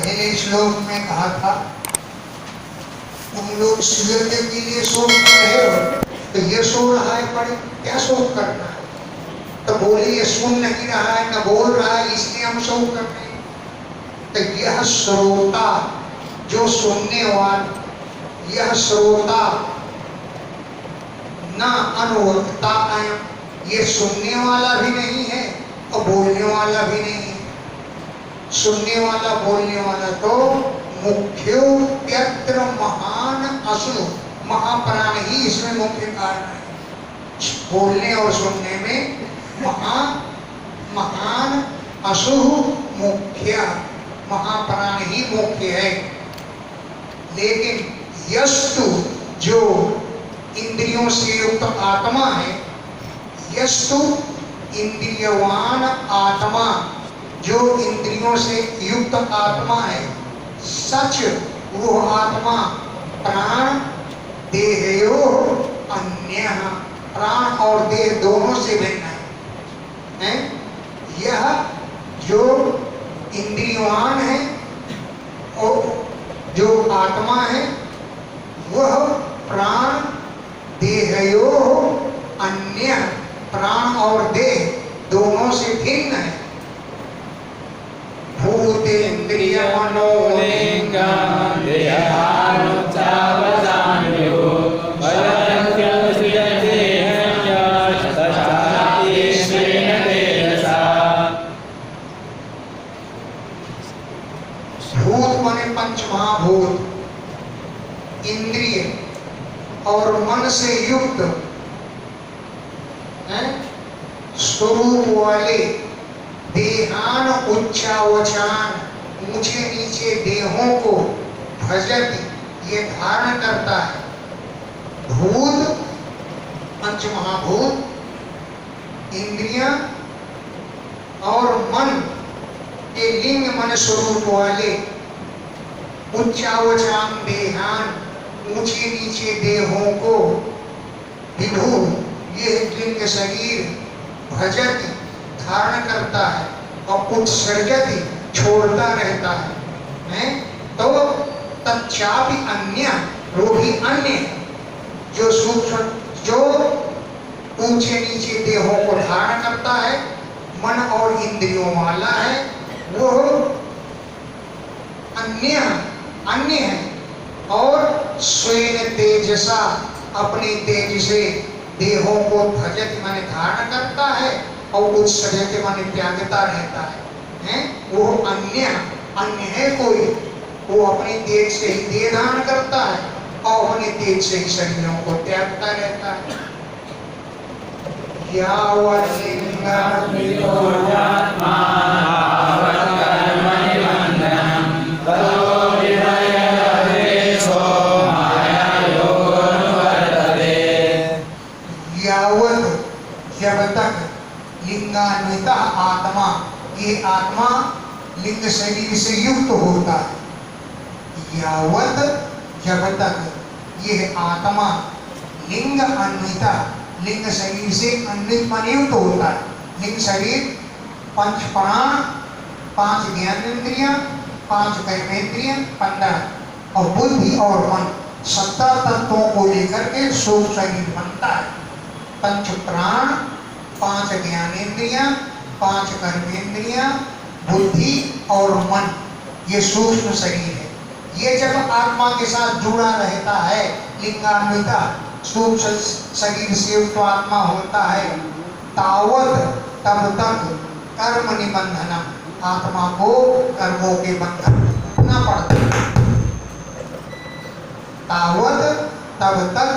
पहले श्लोक में कहा था तुम लोग सूर्य के लिए शोक कर रहे हो, तो ये सो रहा है पर क्या शोक करना है? तो बोले ये सुन नहीं रहा है न बोल रहा है इसलिए हम शोक कर रहे हैं। तो यह श्रोता जो सुनने वाला, यह श्रोता न अनुवक्ता अयम, ये सुनने वाला भी नहीं है और बोलने वाला भी नहीं है। सुनने वाला बोलने वाला तो मुख्योप्यत्र महान असु, महाप्राण ही इसमें मुख्य कारण है। बोलने और सुनने में महान असु मुख्य, महाप्राण ही मुख्य है। लेकिन यस्तु जो इंद्रियों से युक्त आत्मा है, यस्तु इंद्रियवान आत्मा, जो इंद्रियों से युक्त आत्मा है, सच वो आत्मा प्राण देहयो अन्य, प्राण और देह दोनों से भिन्न है। यह जो इंद्रियवान है और जो आत्मा है वह प्राण देहयो अन्य, प्राण और देह दोनों से भिन्न है। भूतेन्द्रिय मनोलिंगा भूत माने पंचमहाभूत, इंद्रिय और मन से युक्त स्वरूप वाले देहान उच्चावचान, ऊंचे नीचे देहों को भजति, ये धारण करता है। भूत पंचमहाभूत, इंद्रियां और मन के लिंग मन स्वरूप वाले उच्चावचान देहान, ऊंचे नीचे देहों को विभु, ये लिंग शरीर भजति धारण करता है और उत्सर्जति छोड़ता रहता है। तो तच्चापि अन्य, वो भी अन्य जो सूक्ष्म, जो ऊंचे नीचे देहों को धारण करता है, मन और इंद्रियों वाला है, वो अन्य है। और स्वयं तेजसा, अपने तेज से देहों को भजत माने धारण करता है और उत्सर्जत माने त्यागता रहता है। वो अन्य है कोई, वो अपने तेज से ही देह धारण करता है और अपने तेज से ही शरीरों को त्यागता रहता है। जब तक लिंगान्विता आत्मा, ये आत्मा लिंग शरीर से युक्त होता है, यावत जब तक यह आत्मा लिंग अन्विता, लिंग शरीर से अन्वित माने युक्त होता है। लिंग शरीर पंच प्राण, 5 ज्ञानेंद्रियां, 5 कर्मेंद्रियां, 15 और बुद्धि और मन, 17 तत्वों को लेकर के सूक्ष्म शरीर बनता है। पंच प्राण, 5 ज्ञानेंद्रियां, 5 कर्मेंद्रियां, बुद्धि और मन, ये सूक्ष्म शरीर है। ये जब आत्मा के साथ जुड़ा रहता है, लिंगान्विता सूक्ष्म शरीर से युक्त आत्मा होता है, तावत तब तक कर्म निबंधनम, आत्मा को कर्मों के बंधन न पड़ता। तावत तब तक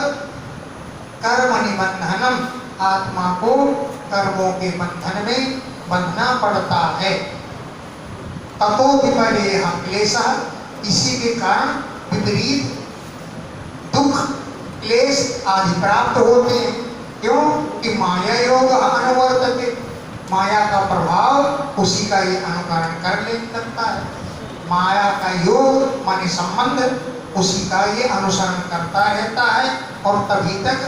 कर्म निबंधनम, आत्मा को कर्मों के बंधन में बंधना पड़ता है। ततो विपर्यय क्लेशः, इसी के कारण विपरीत दुख क्लेश आदि प्राप्त होते हैं। क्यों कि माया योग अनुवर्तते, माया का प्रभाव उसी का ये अनुकरण कर लगता है। माया का योग माने संबंध उसी का ये अनुसरण करता रहता है और तभी तक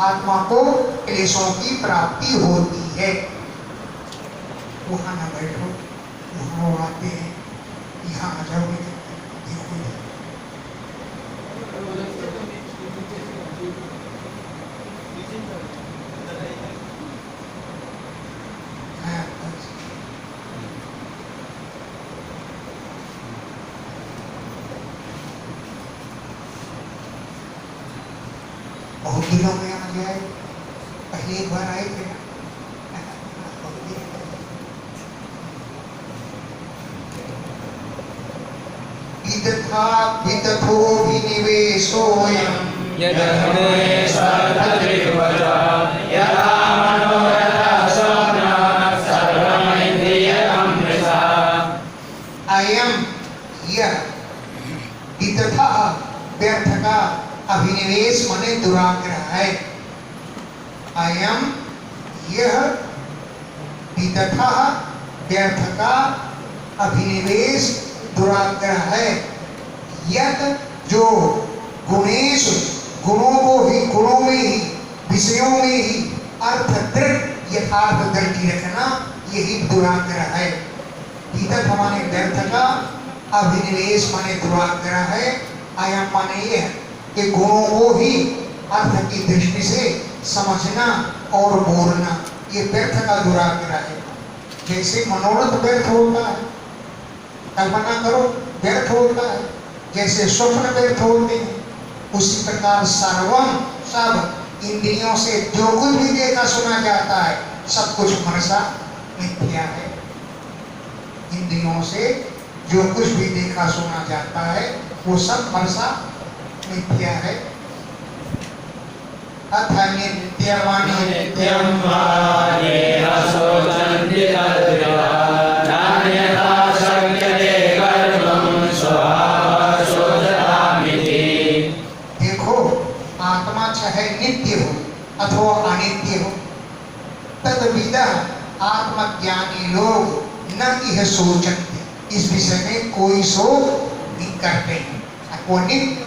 आत्मा को क्लेशों की प्राप्ति होती है। वहां न बैठो, वहां आते हैं, यहाँ आ जाओ बेटे, देखो इधर। हाँ, बस। बहुत दिनों में आ गया है, पहले एक बार आए थे ना। विदथा विदथो विनिवेशोऽयं यदग्नेशतद्विवचा यथा मनोरथः स्वप्नः सर्वमिन्द्रियमृषा। अयम यह विदथा व्यर्थ का अभिनिवेश माने दुराग्रह है। अयम यह विदथा व्यर्थ का अभिनिवेश दुराग्रह है। यत जो गुणेश गुणों को ही, गुणों में ही, विषयों में ही अर्थ दृढ़ यथार्थ दृष्टि रखना, यही दुराग्रह है। विदथ माने व्यर्थ का, अभिनिवेश माने दुराग्रह है। अयम माने यह कि गुणों को ही अर्थ की दृष्टि से समझना और बोलना, ये व्यर्थ का दुराग्रह है। जैसे मनोरथ व्यर्थ होता है, कल्पना करो व्यर्थ होता है, जैसे स्वप्न व्यर्थ होते हैं, उसी प्रकार सर्वम सब इंद्रियों से जो कुछ भी देखा सुना जाता है सब कुछ मनसा मिथ्या है। इंद्रियों से जो कुछ भी देखा सुना जाता है वो सब मनसा मिथ्या है। अथ नित्यवाणी नित्यं वाणेन शोचन्ति तद्विधा नान्यथा शक्यते कर्तुं स्वभावः शोचतामिति। देखो, आत्मा चाहे नित्य हो अथवा अनित्य हो, तद्विदः आत्मज्ञानी लोग न यह सोचते, इस विषय में कोई शोक नहीं करते हैं। वो नित्य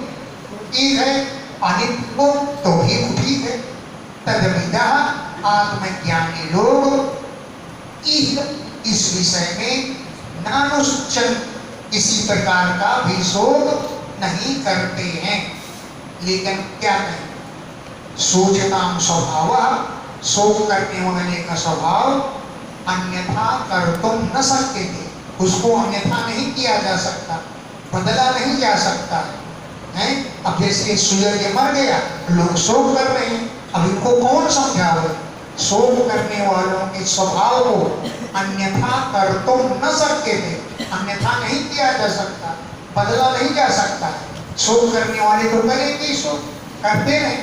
ठीक है, अनित्य हो तो भी ठीक है। तद्विदः आत्मज्ञानी लोग इस विषय में नानुष्चन किसी प्रकार का भी शोक नहीं करते हैं। लेकिन क्या कहें, सोचताम स्वभाव, शोक करने वाले का स्वभाव अन्यथा कर्तुम न सकते थे, उसको अन्यथा नहीं किया जा सकता, बदला नहीं जा सकता है। अब जैसे सूर्य मर गया, लोग शोक कर रहे हैं, अब इनको कौन समझावे? शोक करने वालों के स्वभाव को अन्यथा कर्तुम न सकते थे, अन्यथा नहीं किया जा सकता, बदला नहीं जा सकता। शोक करने वाले तो करेंगे, शोक करते रहे,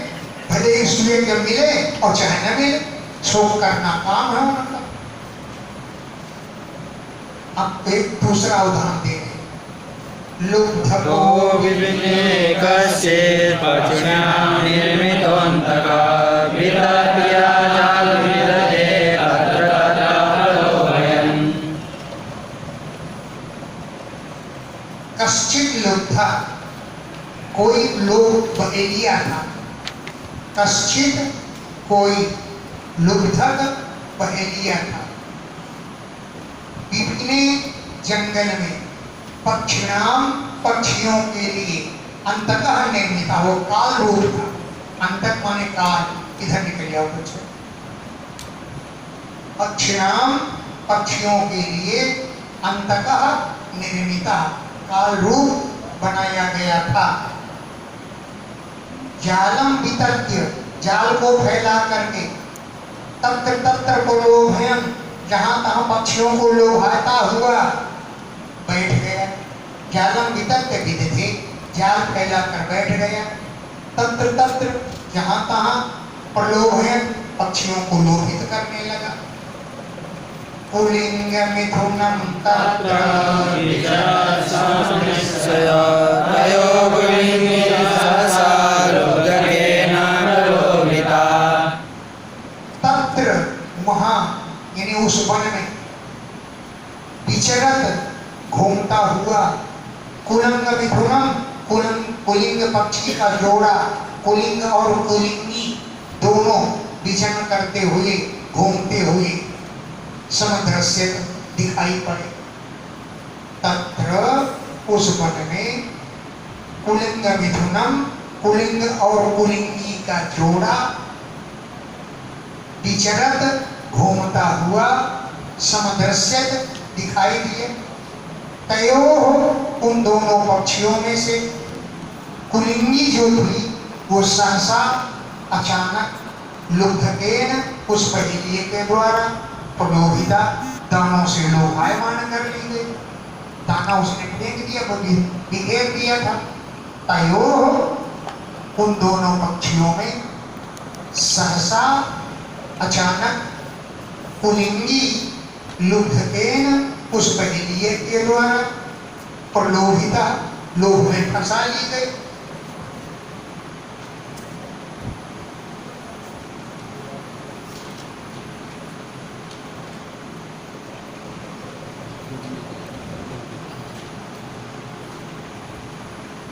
भले ही सूर्य जब मिले और चाहे न मिले, शोक करना काम है उनका। अब एक दूसरा उदाहरण दे रहे, लुब्धको विविनेकश्चेत् पक्षिणां निर्मितोऽन्तकः वितत्या जालविदधे तत्र तत्र प्रलोभयन्। कश्चित लुब्धा, कोई लोभ बहेलिया था। कश्चित कोई लुब्धक बहेलिया था। विभिन्न जंगल में पक्षिणाम पक्षियों के लिए अंततः निर्मित, वो काल रूप था। अंतक माने काल, इधर निकल जाओ कुछ। पक्षिणाम पक्षियों के लिए अंततः निर्मित काल रूप बनाया गया था। जालम वितर्क्य, जाल को फैला करके, तत्र तत्र प्रलोभयन्, जहां तहां पक्षियों को लोभाता हुआ बैठ गया। जालम वितर्क्य विदधे, जाल फैला कर बैठ गया। तत्र तत्र, जहां तहां प्रलोभयन्, पक्षियों को लोभित करने लगा। पुल्लिंग मिथुनम तत्र विचरसंनिश्चया तयो पुल्लिंगी सहसा रुदकेन प्रलोभिता। तत्र वहां यानी उस वन में विचरत घूमता हुआ, कुलंग मिथुनम, कुलिंग पक्षी का जोड़ा, कुलिंग और कुलिंगी दोनों विचरण करते हुए, घूमते हुए समुद्र से दिखाई पड़े। तत्र उस वन में कुलिंग मिथुनम, कुलिंग और कुलिंगी का जोड़ा विचरत घूमता हुआ समदृश्यत दिखाई दिए। तयो उन दोनों पक्षियों में से कुलिंगी जो थी वो सहसा अचानक लुब्धकेन उस पहिलिए के द्वारा प्रलोभिता दानों से लोभायमान कर ली गई। दाना उसने फेंक दिया, बिखेर दिया था। तयो उन दोनों पक्षियों में सहसा अचानक कुलिंगी लुब्धकेन उस पहिलिए के द्वारा प्रलोभिता लोभ में फंसा ली गई।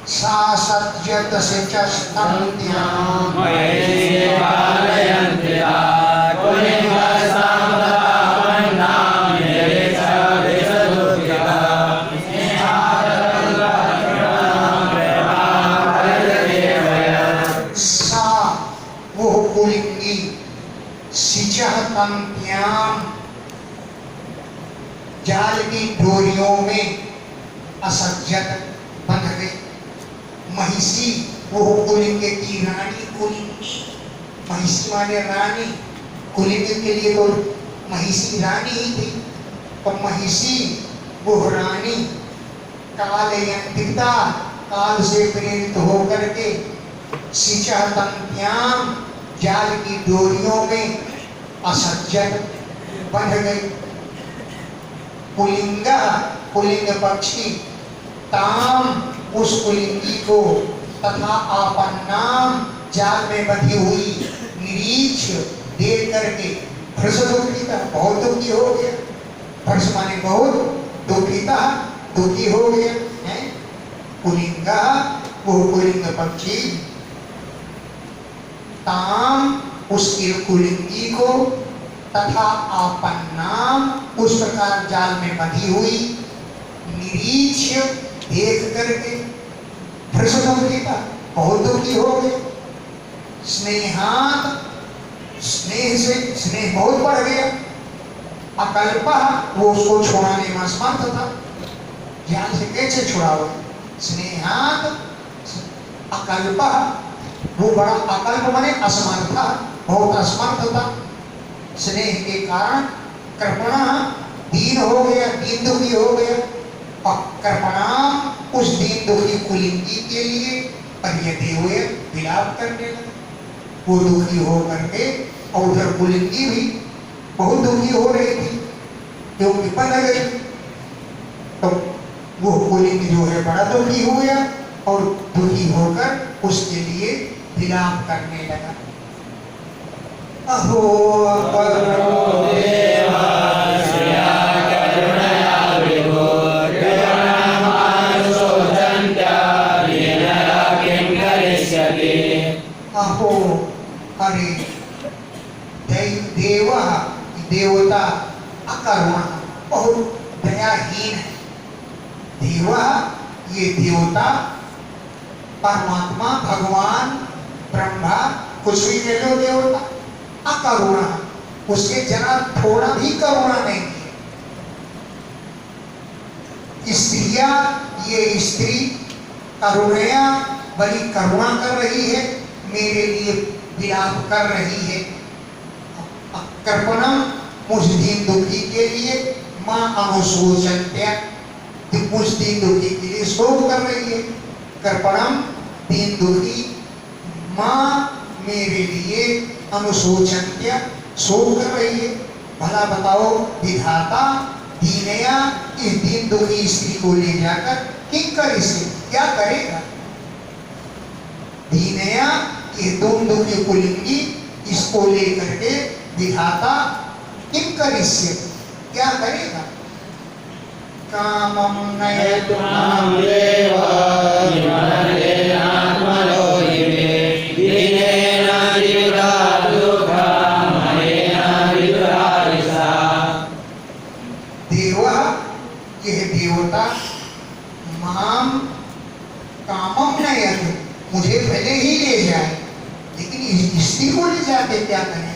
सासत्यत से चस्तंत्यां मयि पालयन्त्या कुलिङ्गसामदापन्नां निरीक्षविशदुःखिता सा वो कुलिंगी सिचहतंत्यां जाल की डोरियों में असज्जत बंध गई। महिषी वो कुलिंग की रानी कुलिंगी, महिषी माने रानी, कुलिंग के लिए तो महिषी रानी ही थी। तो महिषी वो रानी कालयंत्रिता काल से प्रेरित होकर के सिचहतंत्याम जाल की डोरियों में असज्जत बंध गई। कुलिंगा कुलिंग पक्षी ताम उस कुलिंगी को तथा आपन्नाम जाल में बंधी हुई निरीक्ष देख करके भ्रसदुखिता बहुत दुखी हो गया। भ्रस माने बहुत दुखिता दुखी हो गया है। कुलिंगा वो कुलिंग पक्षी ताम उसकी कुलिंगी को तथा आपन्नाम उस प्रकार जाल में बंधी हुई निरीक्ष देख करके भ्रसदुखिता बहुत दुखी हो गए। स्नेहात स्नेह से स्नेह बहुत बढ़ गया। अकल्पा वो उसको छुड़ाने में असमर्थ था। जाल से कैसे छुड़ाओ? स्नेहात अकल्पा वो बड़ा अकल्प माने असमर्थ, बहुत असमर्थ था। स्नेह के कारण कृपणा दीन हो गया, दीन दुखी हो गया। और कृपणा उस दीन दुखी कुलिंगी के लिए परियते हुए विलाप करने लगे। वो दुखी हो करके और उधर कुलिंगी भी बहुत दुखी हो रही थी क्योंकि बंध गई। तो वो कुलिंग जो है बड़ा दुखी हो गया और दुखी होकर उसके लिए विलाप करने लगा। अहो करुणो देवा श्रिया करुणया विभो करुणामानुशोचन्त्या लीनया किं करिष्यति। अहो अरे देवा देवता अकरुणा बहुत दयाहीन है। देवा ये देवता परमात्मा भगवान ब्रह्मा कुछ भी कह लो देवता अकरुणा उसके जरा थोड़ा भी करुणा नहीं है। स्त्रिया ये स्त्री करुणया बड़ी करुणा कर रही है, मेरे लिए विलाप कर रही है। कृपणम मुझ दीन दुखी के लिए माँ अनुशोचन्त्या मुझ दीन दुखी के लिए शोक कर रही है। कृपणम दीन दुखी माँ मेरे लिए अनुशोचन्त्या शोक कर रही है। भला बताओ विधाता दीनया इस दीन दुखी स्त्री को ले जाकर किंकर इसे क्या करेगा? दीनया ये दीन दुखी कुलिंगी इसको लेकर के विधाता किंकर इससे क्या करेगा? कामं नयतुमां देवा निर्मलेनात्मलोहिमे दीनेन जीवितात् दुःखं मयेन विदुरारिषा। देवा यह देवता माम कामम नयत, मुझे भले ही ले जाए, लेकिन इस स्त्री को ले जाके क्या करेगा?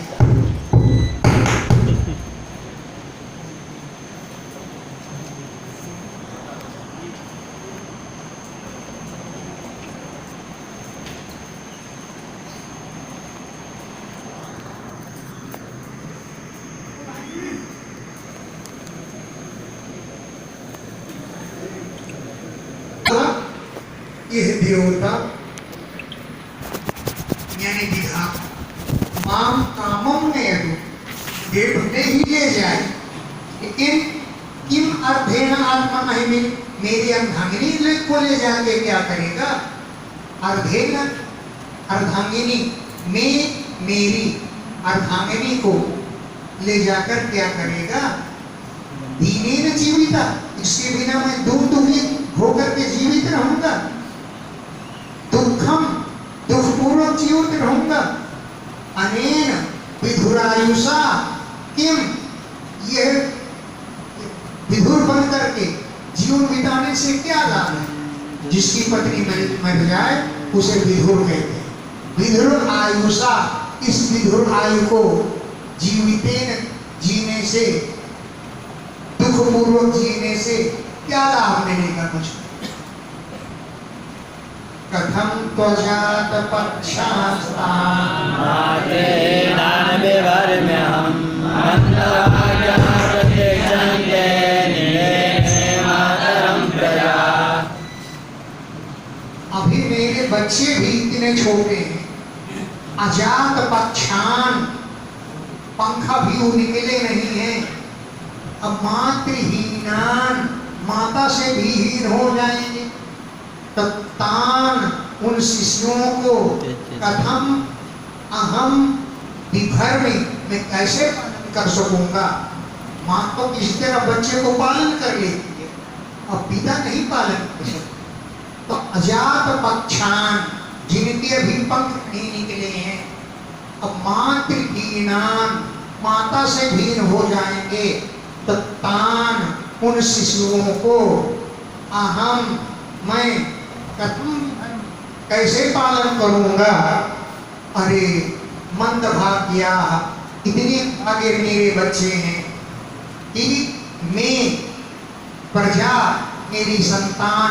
यह देवता यानी विधाता माम कामम नयतु, ये भले ही ले जाए, लेकिन किम अर्थेन आत्मा महिमी, मेरी अर्धांगिनी को ले जाके क्या करेगा? अर्धेन अर्धांगिनी में मेरी अर्धांगिनी को ले जाकर क्या करेगा? दीनेन जीविता, इसके बिना मैं दुखी होकर के जीवित रहूंगा, दुखम दुखपूर्वक जीवित रहूंगा। अनेन विधुरायुषा किम, यह विधुर बन करके जीवन बिताने से क्या लाभ है? जिसकी पत्नी मर जाए उसे विधुर कहते हैं। विधुर आयुषा, इस विधुर आयु को जीवितेन जीने से, दुखपूर्वक जीने से क्या लाभ मिलेगा मुझे? कथम त्वजात पक्षास्तान विवर्म्यहं मन्दभाग्या प्रत्यक्षन्ते निलेने मातरं प्रजा। अभी मेरे बच्चे भी इतने छोटे हैं, अजात पक्षान, पंखा भी निकले नहीं है, अब मातृहीनान, माता से भी हीन हो जाएंगे। तत्तान, उन शिशुओं को कथम अहम विभर्मि, मैं कैसे पालन कर सकूंगा? माँ तो किसी तरह बच्चे को पालन कर लेती है, अब पिता नहीं पालन कर सकता। तो अजात पक्षान, जिनके अभी पंख नहीं निकले हैं, अब मातृहीनान, माता से भीन हो जाएंगे। तत्तान, उन शिशुओं को अहम, मैं कथम कैसे पालन करूंगा? अरे मंदभाग्या, इतने भागे मेरे बच्चे हैं कि मैं प्रजा, मेरी संतान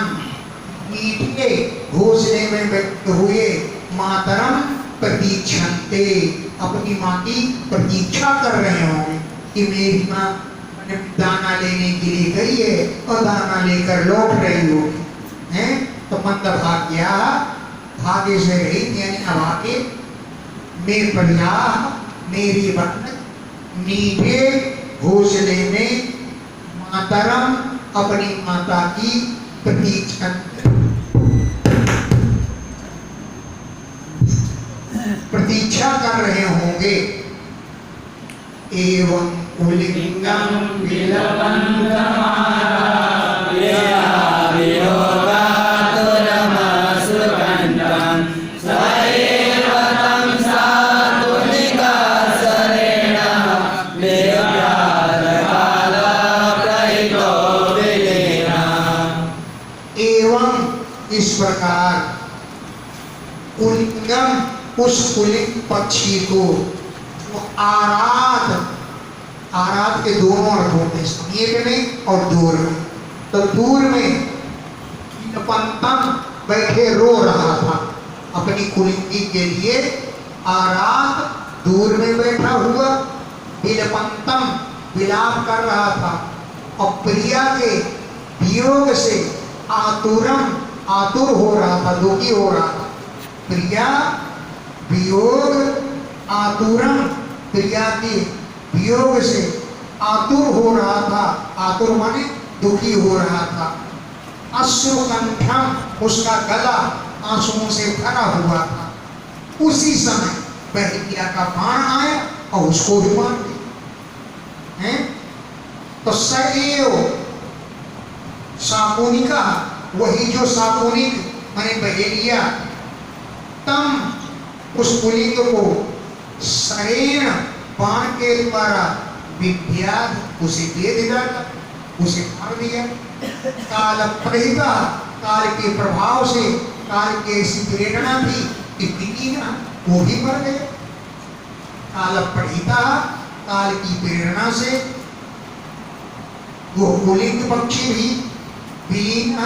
मीठे घोंसले में व्यक्त हुए मातरम प्रतीक्षन्ते, अपनी माँ की प्रतीक्षा कर रहे होंगे कि मेरी माँ दाना लेने के लिए गई है और दाना लेकर लौट रही होगी, हैं? तो मंदभाग्या, भाग्य से रही यानी अभागे, मैं प्रजा, मेरी बहन नीचे घोंसले में मातरम, अपनी माता की प्रतीक्षा कर रहे होंगे। एवं कुलिंगम इस प्रकार कुलिंगम, उस कुलिंग पक्षी को आराध, आराध के दोनों अर्थ होते हैं, समीप में और दूर में। तो दूर में पंतम बैठे रो रहा था अपनी कुलिंगी के लिए, आराध दूर में बैठा हुआ बिलपंतम, विलाप कर रहा था, और प्रिया के वियोग से आतुरम, आतुर हो रहा था, दुखी हो रहा था। प्रिया वियोग आतुरम, प्रिया के वियोग से आतुर हो रहा था, आतुर माने दुखी हो रहा था। अश्रुकंठम, उसका गला आंसुओं से भरा हुआ था। उसी समय बहरिया का बाण आया और उसको भी मार दिया। तो सएव सापुनिका, वही जो सापुनिक माने बहेलिया, तम, उस पुलिंग को सरेण, बाण के द्वारा विद्याध, उसे दे डाला। उसे मार दिया। काल प्रहिता, काल के प्रभाव से, काल की ऐसी प्रेरणा थी कि विलीन वो भी मर गए। काल प्रहिता, काल की प्रेरणा से वो कुलिंग पक्षी भी विलीन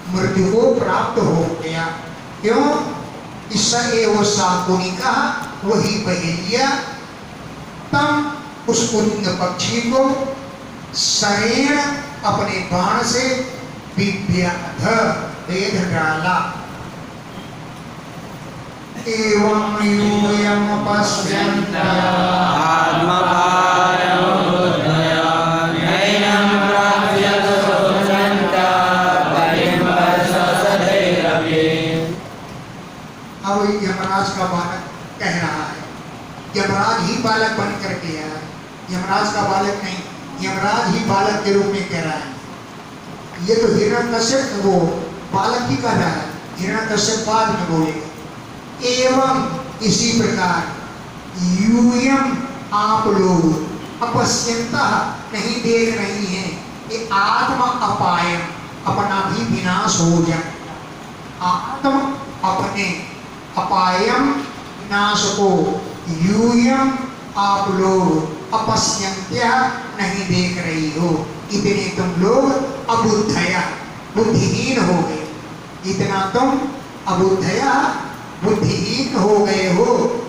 मृत्यु को प्राप्त हो गया। क्यों? ईसा एवं शाकुनिका, वही बहेलिया तम उस कुलिंग पक्षी को शरेण अपने बाण से विव्याध वेद डाला। एवं यूयम पश्यन्त अब यमराज का बालक कह रहा है, यमराज ही बालक बन करके आया, यमराज का बालक नहीं, यमराज ही बालक के रूप में कह रहा है। ये तो हिरण्यकश्यप वो बालक ही कह रहा है, हिरण्यकश्यप बाद में बोलेगा। एवं इसी प्रकार यूयम आप लोग अपश्यंता नहीं देख रही हैं कि आत्मा अपायम अपना भी विनाश हो जाए। आत्मा अपने अपायम विनाश को यूयम आप लोग अपश्यंत्या नहीं देख रही हो। इतने तुम लोग अबुद्धया बुद्धिहीन हो गए, इतना तुम अबुद्धया बुद्धिहीन हो गए हो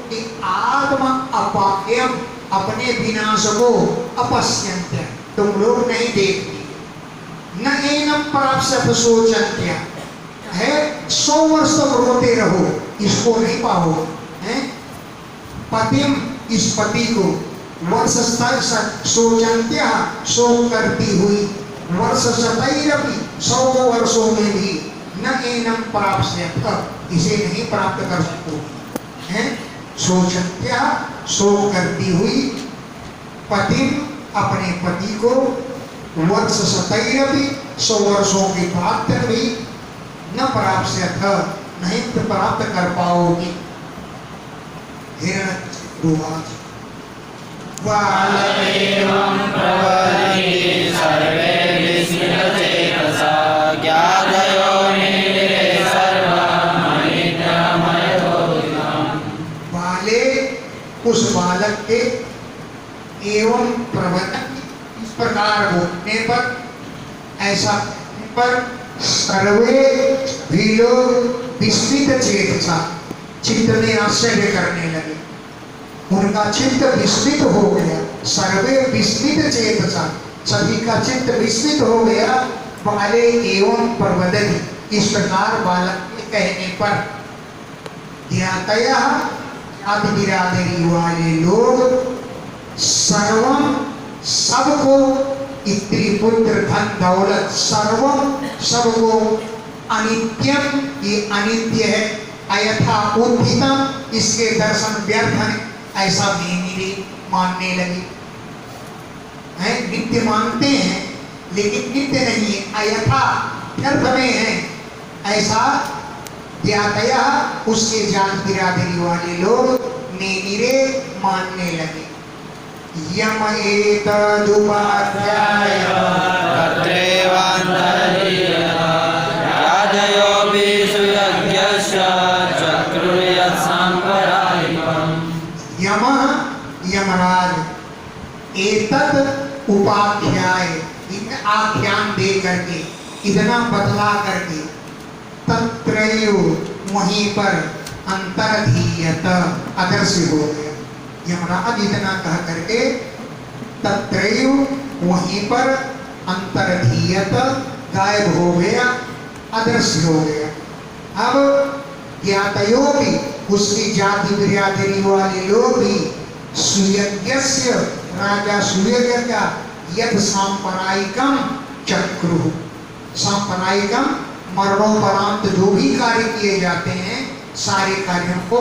कि आत्मा अपायम अपने विनाश को अपश्यंत्य तुम लोग नहीं देखती। न एनम प्राप्त सोचन्त्या है 100 वर्ष तक रोते रहो, इसको नहीं पाओ है। पतिम इस पति को वर्ष सोचन्त्या शोक करती हुई, वर्ष शतैरपि 100 वर्षों में भी न एनम प्राप्त इसे नहीं प्राप्त कर सको है। सोचन्त्या शोक करती हुई पतिम अपने पति को वर्ष शतैरपि 100 वर्षों के बाद तक भी न प्राप्त नहीं प्राप्त कर पाओगी। हिरण्यकशिपुवाच बालमेवं प्रवदन्ति सर्वे विस्मितचेतसा ज्ञातयो निरे सर्वं अनिद्रामयोगिनं। बाले उस बालक के एवं प्रवदन इस प्रकार बोलने पर, ऐसा पर सर्वे भी लोग विस्मित चेतसा चित्त में आश्चर्य करने लगे, उनका चित्त विस्मित हो गया। सर्वे विस्मित चेतसा सभी का चित्त विस्मित हो गया। बाले एवं प्रवदति इस प्रकार बालक के कहने पर ज्ञातया जाति बिरादरी वाले लोग सर्वम सबको स्त्री पुत्र धन दौलत सर्वम सबको अनित्यम ये अनित्य है, अयथा उत्थितम इसके दर्शन व्यर्थ है ऐसा मानने लगे हैं। नित्य मानते हैं लेकिन नित्य नहीं है, अयथा व्यर्थ में है ऐसा ज्ञातया उसके जाति बिरादरी वाले लोग निरे मानने लगे। यम एतदुपाध्याय राजयोऽपि सुयज्ञस्य चक्रुर्यत् साम्प्रदायिकम्। यमः यमराज एतद उपाध्याय इन आख्यान दे करके इतना बतला करके तत्रैव वहीं पर अंतरधीयत अदृश्य हो गया। यमराज इतना कह करके तत्रैव वहीं पर अंतरधीयत गायब हो गया, अदृश्य हो गया। अब ज्ञातयो भी उसकी जाति बिरादरी वाले लोग भी सुयज्ञस्य राजा सुयज्ञ का यद सांप्रदायिकम चक्रु सांप्रदायिकम मरणोपरांत जो भी कार्य किए जाते हैं सारे कार्यों को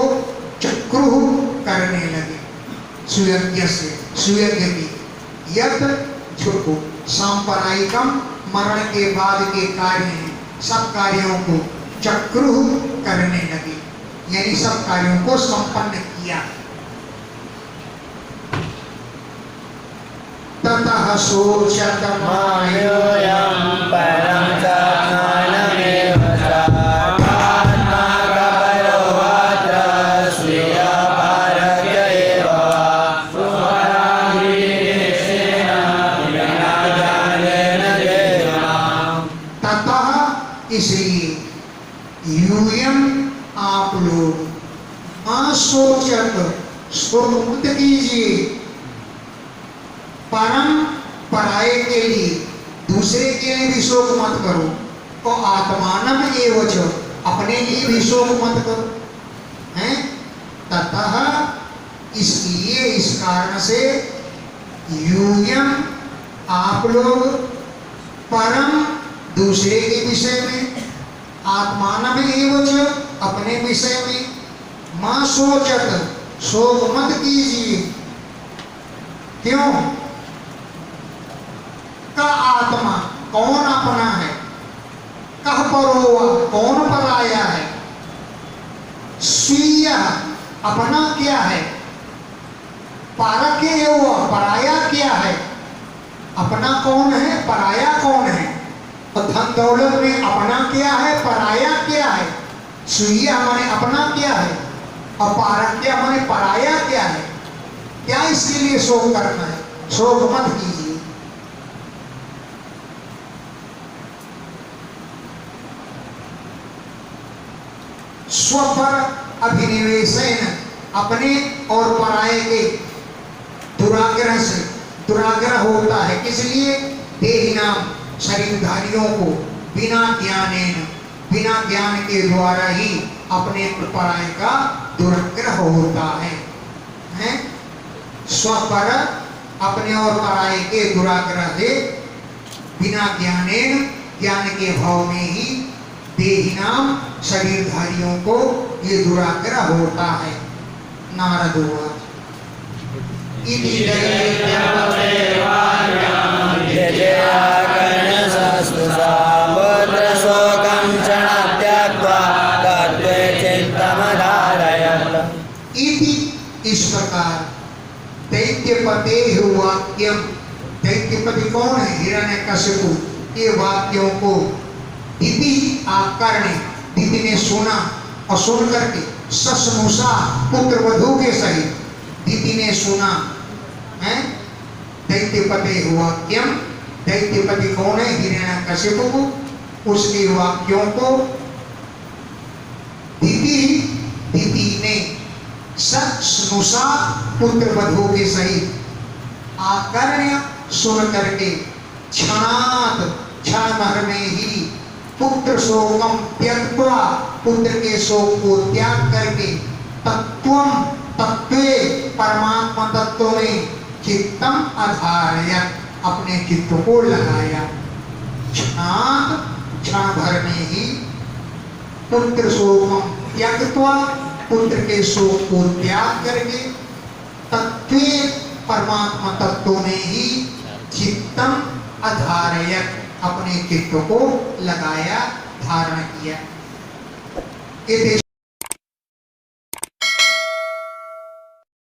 चक्रु करने लगे। सुयज्ञ से सुयज्ञ की यद जो सांप्रदायिकम मरण के बाद के कार्य हैं सब कार्यों को चक्रु करने लगे, यानी सब कार्यों को संपन्न किया। ततः शोचत मायोऽयं परं च ज्ञानमेव च आत्माकपरो वात्र स्वीयभारत एव स्वपराधीनेन विना ज्ञानेन देवानां। ततः इसलिए यूयम आप लोग असोचत शोक मत कीजिए, परम पराये के लिए, दूसरे के लिए भी शोक मत करो, और आत्मानम एवं च अपने लिए भी शोक मत करो, हैं? ततः इसलिए, इस कारण से यूयम आप लोग परम दूसरे के विषय में, आत्मानम एवं च अपने विषय में, मां सोचत शोक मत कीजिए। क्यों? का आत्मा कौन अपना है, कह परोवा कौन पराया है, स्वीय अपना क्या है, पारक एवं पराया क्या है। अपना कौन है, पराया कौन है? और धन दौलत में अपना क्या है, पराया क्या है? स्वीय हमारे अपना क्या है, और पारक क्या हमारे पराया क्या है? क्या इसके लिए शोक करना है? शोक मत कीजिए। स्वपर अभिनिवेशन, अपने और पराये के दुराग्रह से, दुराग्रह होता है किस लिए? देहिनाम शरीरधारियों को बिना ज्ञानेन, बिना ज्ञान के द्वारा ही अपने पराये का दुराग्रह होता है, हैं? स्वपर अपने और पराये के दुराग्रह से बिना ज्ञानेन, ज्ञान के भाव में ही देहिनाम शरीरधारियों को ये दुराग्रह होता है। नारद हुआ इस प्रकार दैत्यपते वाक्यम, दैत्यपति कौन है? हिरण्यकशिपु। ये वाक्यों को दिति आकर्ण्य, दिति ने सुना, और सुन करके ससनुषा पुत्र वधू के सहित दिति ने सुना, है? दैत्यपते वाक्यम, दैत्यपति कौन है? हिरण्यकशिपु। उसके वाक्यों को दिति ने ससनुषा पुत्र वधू के सहित आकर्ण्य सुन करके क्षणात, क्षण भर में ही पुत्र शोकम त्यक्त्वा, पुत्र के शोक को त्याग करके तत्वम, तत्वे परमात्मा तत्व में चित्तम आधारयत, अपने चित्त को लगाया। क्षणात, क्षण भर में ही पुत्र शोकम त्यक्त्वा, पुत्र के शोक को त्याग करके तत्वे परमात्मा तत्व में ही चित्तम आधारयत, अपने चित्त को लगाया, धारण किया।